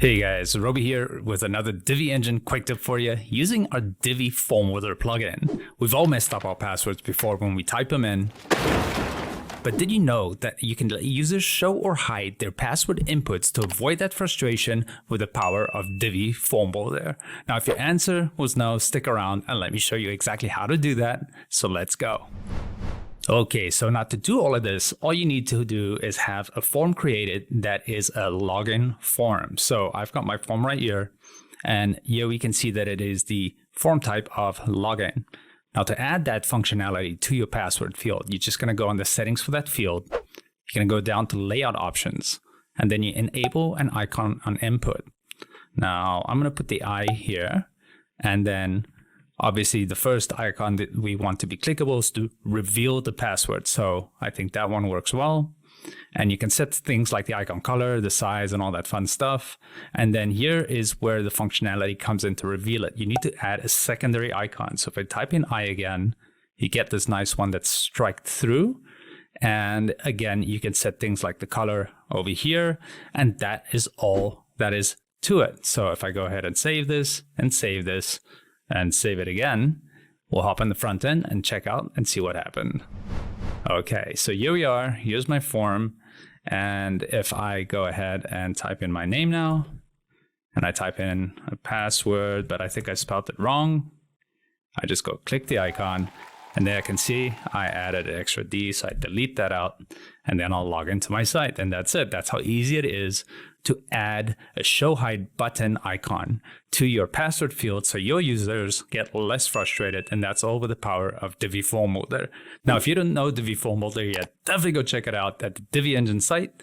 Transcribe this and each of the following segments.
Hey guys, Roby here with another Divi Engine quick tip for you using our Divi Form Builder plugin. We've all messed up our passwords before when we type them in, but did you know that you can let users show or hide their password inputs to avoid that frustration with the power of Divi Form Builder? Now, if your answer was no, stick around and let me show you exactly how to do that. So let's go. Okay, so now to do all of this, all you need to do is have a form created that is a login form. So I've got my form right here, and here we can see that it is the form type of login. Now to add that functionality to your password field, you're just going to go on the settings for that field. You're going to go down to layout options, and then you enable an icon on input. Now I'm going to put the eye here, and then obviously, the first icon that we want to be clickable is to reveal the password. So I think that one works well. And you can set things like the icon color, the size, and all that fun stuff. And then here is where the functionality comes in to reveal it. You need to add a secondary icon. So if I type in I again, you get this nice one that's striked through. And again, you can set things like the color over here. And that is all that is to it. So if I go ahead and save this and save this, and save it again, we'll hop on the front end and check out and see what happened. Okay, so here we are. Here's my form. And if I go ahead and type in my name now, and I type in a password, but I think I spelled it wrong, I just go click the icon, and there I can see I added an extra D, so I delete that out, and then I'll log into my site, and that's it. That's how easy it is to add a show hide button icon to your password field so your users get less frustrated, and that's all with the power of Divi Form Builder. Now, if you don't know Divi Form Builder yet, definitely go check it out at the Divi Engine site.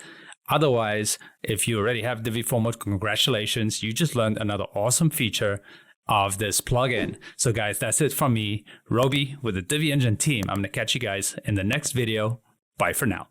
Otherwise, if you already have Divi Form Builder, congratulations, you just learned another awesome feature of this plugin. So guys, that's it from me, Roby with the Divi Engine team. I'm going to catch you guys in the next video. Bye for now.